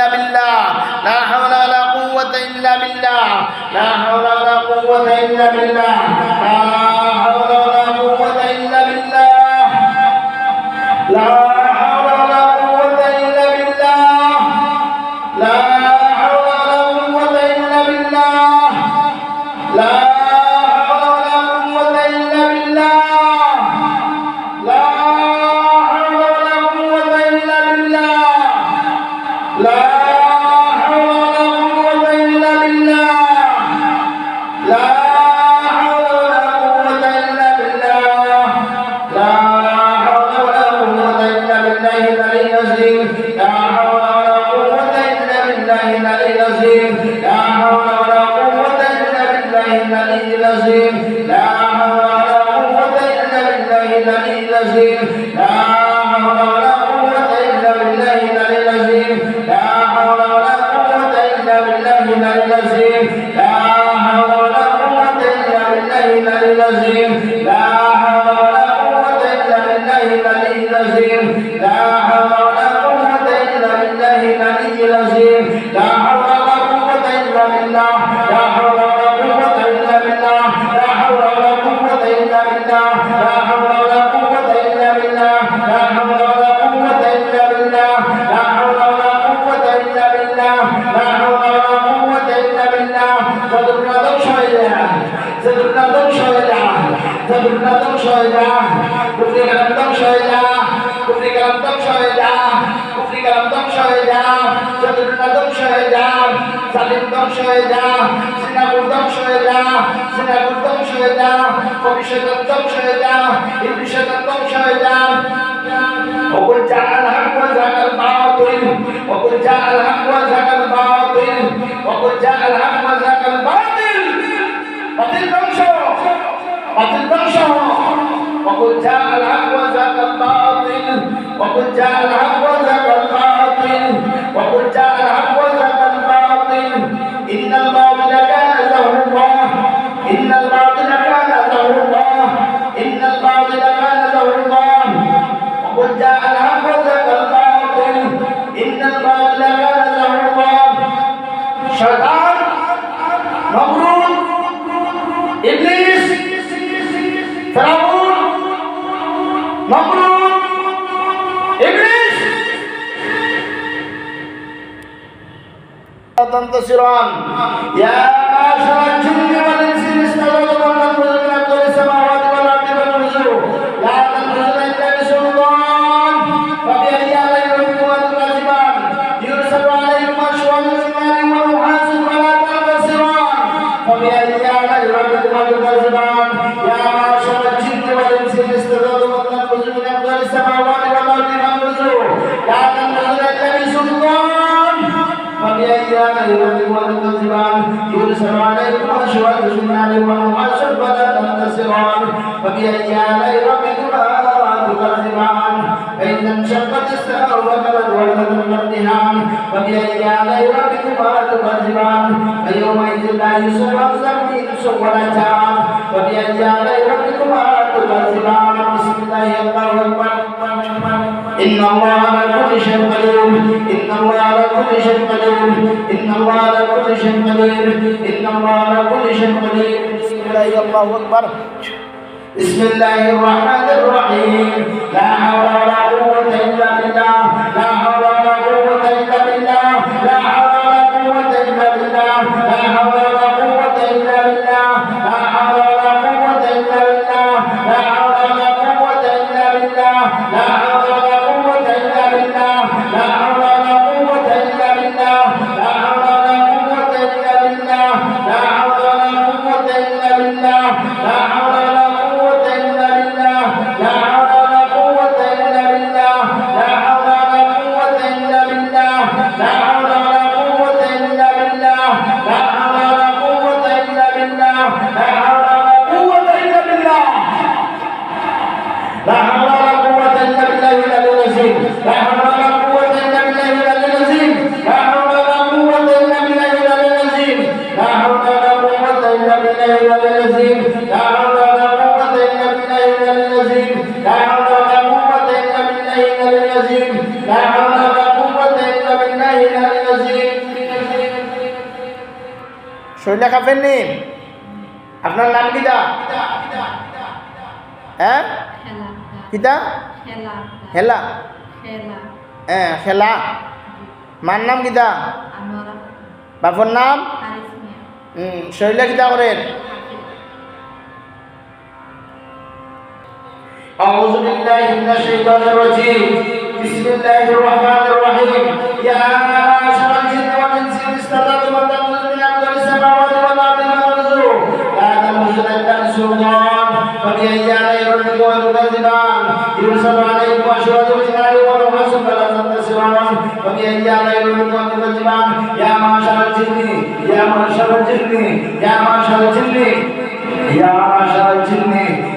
بالله لا حول ولا قوة إلا بالله لا حول ولا قوة إلا بالله لا حول ولا قوة إلا بالله لا حول ولا قوة إلا بالله لا حول ولا قوة إلا بالله لا حول ولا قوة إلا بالله لا حول ولا قوة إلا بالله لا وقل جاء الحق وزهق الباطل وقل جاء الحق وزهق الباطل وقل جاء الحق وزهق الباطل باطل ধ্বংস باطل ধ্বংস وقل جاء الحق وزهق الباطل وقل جاء الحق وزهق الباطل وقل جاء الحق وزهق الباطل إن الباطل كان زهوقا إن الباطل كان زهوقا إن الباطل كان زهوقا وقل جاء الحق وزهق الباطل إن الباطل كان زهوقا شيطان نمرود إبليس فرعون نمرود إبليس تنتصران يا معشر الجن والإنس استغفروا ربكم من أقدار السماوات والأرض والنزول لا تنزل إلا بسلطان فبأي آلاء ربكما تكذبان يرسل عليكما شواظ من نار ونحاس فلا تنتصران فبأي آلاء ربكما تكذبان يا معشر الجن والإنس استغفروا ربكم من أقدار السماوات والأرض والنزول لا تنزل إلا بسلطان فبأي آلاء ربكما تكذبان يرسل عليكم أشواظ من نار ونحاس فلا تنتصران فبأي آلاء ربكما تكذبان فإذا انشقت السماء وكانت وردة كالدهان فبأي آلاء ربكما تكذبان فيومئذ لا يسأل عن ذنبه إنس ولا جان فبأي آلاء ربكما تكذبان بسم الله الله أكبر إن الله على كل شيء قدير إن الله على كل شيء قدير إن الله على كل شيء قدير إن الله على كل شيء قدير بسم الله الله أكبر بسم الله الرحمن الرحيم لا حول ولا قوة إلا بالله لا حول ولا قوة إلا بالله لا حول ولا قوة إلا بالله لا حول ولا قوة إلا بالله لا حول ولا قوة إلا بالله لا حول ولا قوة إلا بالله لا حول ولا قوة إلا بالله لا حول ولا قوة إلا بالله لا حول ولا قوة إلا بالله لا حول ولا قوة إلا بالله لا حول ولا قوة إلا بالله لا حول ولا قوة إلا بالله لا حول ولا قوة إلا بالله لا حول ولا قوة إلا بالله لا حول ولا قوة إلا بالله لا حول ولا قوة إلا بالله لا حول ولا قوة إلا بالله العلي العظيم لا حول ولا قوة إلا بالله العلي العظيم لا حول ولا قوة إلا بالله العلي العظيم لا حول ولا قوة إلا بالله العلي العظيم لا حول ولا قوة إلا بالله العلي العظيم لا حول ولا قوة إلا بالله العلي العظيم لا حول ولا قوة إلا بالله العلي الرجيم শৈলা খাবেন নি আপনার নাম কিটা হ্যাঁ কিটা হেলা হ্যাঁ খেলা মার নাম কিটা বাপর নাম শৈলা কিটা করেন أعوذ بالله من الشيطان الرجيم بسم الله الرحمن الرحيم يا معشر الجن والإنس إن استطعتم أن تنفذوا من أقطار السماوات والأرض فانفذوا لا تنفذون إلا بسلطان فبأي آلاء ربكما تكذبان يرسل عليكم أشواط من نار ونحاس فلا تنتصرون فبأي آلاء ربكما تكذبان يا معشر الجن يا معشر الجن يا معشر الجن يا معشر الجن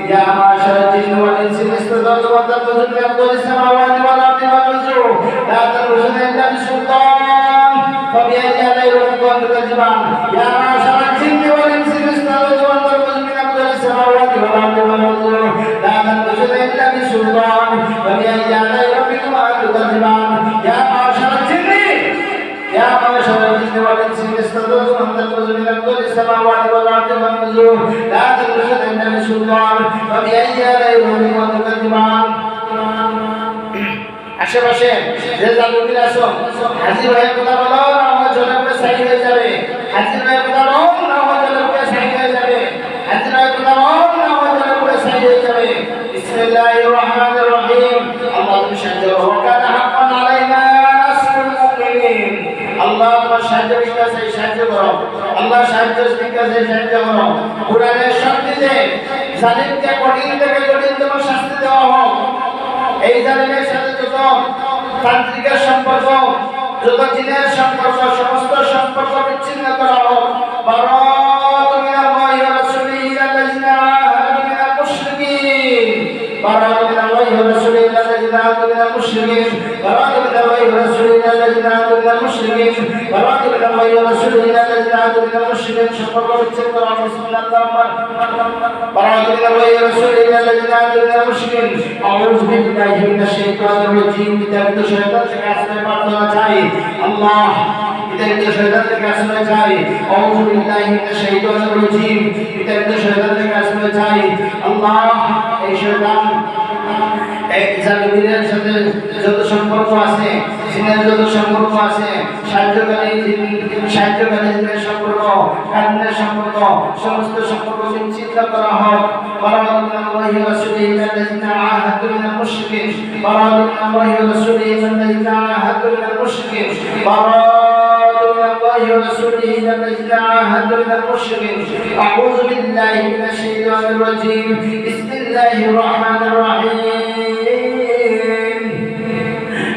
يا معشر الجن والإنس إن استطعتم أن تنفذوا من أقطار السماوات والأرض فانفذوا لا تنفذون إلا بسلطان فبأي آلاء ربكما تكذبان يا معشر الجن والإنس إن استطعتم أن تنفذوا من أقطار السماوات والأرض فانفذوا لا تنفذون إلا بسلطان فبأي آلاء ربكما تكذبان يا معشر الجن يا معشر الجن والإنس إن استطعتم أن تنفذوا من أقطار السماوات والأرض فانفذوا لا تنفذون إلا بسلطان فبأي آلاء ربكما تكذبان আশেপাশে যে জাদুবির আসো হাজির হয়ে কথা বলো না আমার জলের উপরে সাইড হয়ে যাবে হাজির হয়ে কথা বলো না আমার জলের উপরে সাইড হয়ে যাবে হাজির হয়ে কথা বলো না আমার জলের উপরে সাইড হয়ে যাবে বিসমিল্লাহির রহমানির রহিম আল্লাহু শাহজালাল ওয়া কানা হাক্কান আলাইনা নাসরুল মুমিনিন আল্লাহ তোমার সাহায্য বিকাশে সাহায্য করো আল্লাহ সাহায্য বিকাশে সাহায্য করো কোরআনের শক্তিতে জালিমকে কঠিন থেকে কঠিনতম শাস্তি দেওয়া হোক এই জালিমের সাথে যত তান্ত্রিকের সম্পর্ক যত জিনের সম্পর্ক সমস্ত সম্পর্ক বিচ্ছিন্ন করা হোক বারাআতু মিনাল্লাহি ওয়া রাসূলিহি আল্লাযিনা আহাদু মিনাল মুশরিকিন বারাআতু মিনাল্লাহি ওয়া রাসূলিহি আল্লাযিনা আহাদু মিনাল মুশরিকিন বারাআতু মিনাল্লাহি ওয়া রাসূলিহি আল্লাযিনা আহাদু মিনাল মুশরিকিন বারাআতু মিনাল্লাহি ওয়া রাসূলিহি আল্লাযিনা আহাদু মিনাল মুশরিকিন সম্পর্ক বিচ্ছিন্ন করা হোক বিসমিল্লাহির বারাআতু মিনাল্লাহি ওয়া রাসূলিহি আল্লাযিনা আহাদু মিনাল মুশরিকিন আউযু বিল্লাহি মিনাশ শাইতানির রাজীম বিতাবিত শয়তান থেকে আশ্রয় প্রার্থনা চাই আল্লাহ বিতাবিত শয়তান থেকে আশ্রয় চাই আউযু বিল্লাহি মিনাশ শাইতানির রাজীম বিতাবিত শয়তান থেকে আশ্রয় চাই আল্লাহ এই শয়তান এই জালিমের সাথে যত সম্পর্ক আছে জিনের যত সম্পর্ক আছে সাহায্যকারী জিনের সম্পর্ক কান্নের সম্পর্ক সমস্ত সম্পর্ক বিচ্ছিন্ন করা হোক বারাআতু মিনাল্লাহি ওয়া রাসূলিহি আল্লাযিনা আহাদু মিনাল মুশরিকিন বারাআতু মিনাল্লাহি ওয়া রাসূলিহি আল্লাযিনা আহাদু মিনাল মুশরিকিন বারাআতু মিনাল্লাহি ওয়া রাসূলিহি আল্লাযিনা আহাদু মিনাল মুশরিকিন আউযু বিল্লাহি মিনাশ শাইতানির রাজীম বিসমিল্লাহির রহমানির রহিম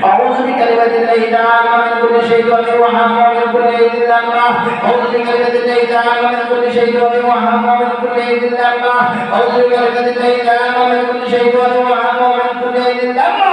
أعوذ بكلمات الله تعالى من كل شيطان وهمة ومن كل عين لامة أعوذ بكلمات الله تعالى من كل شيطان وهمة ومن كل عين لامة أعوذ بكلمات الله تعالى من كل شيطان وهمة ومن كل عين لامة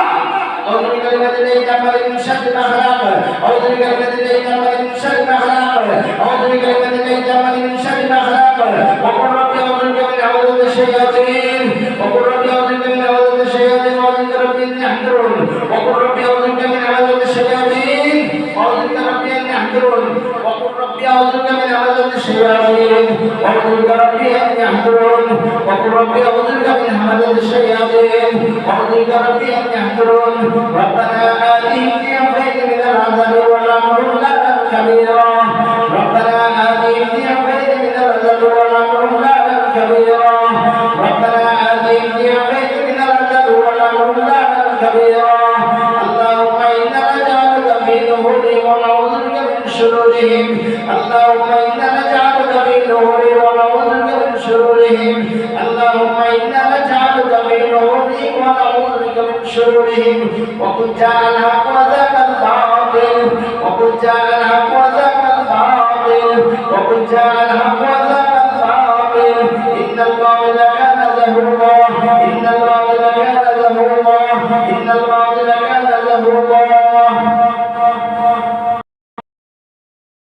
أعوذ بكلمات الله تعالى من شر ما خلق أعوذ بكلمات الله تعالى من شر ما خلق أعوذ بكلمات الله تعالى من شر ما خلق وقل رب أعوذ بك من عوذة الشياطين وقل رب أعوذ بك من عوذة الشياطين وأعوذ بك رب أن يحضرون وقل رب أعوذ بك من عوذة الشياطين وأعوذ بك رب أن يحضرون وقل رب أعوذ بك من عوذة الشياطين وأعوذ بك رب أن يحضرون وقل رب أعوذ بك من همزة الشياطين وأعوذ بك رب أن يحضرون ربنا آتهم ضعفين من العذاب والأمر لا كبيرا ربنا آتهم ضعفين من العذاب والأمر لا كبيرا ربنا آتهم ضعفين من العذاب والأمر لا كبيرا اللهم إنا نجعلك في نحورهم ونعوذ بك من شرورهم اللهم إنا نجعلك في نحورهم ونعوذ بك من شرورهم اللهم إنا نجعلك في نحورهم ونعوذ بك من شرورهم وقل جاء الحق وذاق الباطل وقل جاء الحق وذاق الباطل وقل جاء الحق وذاق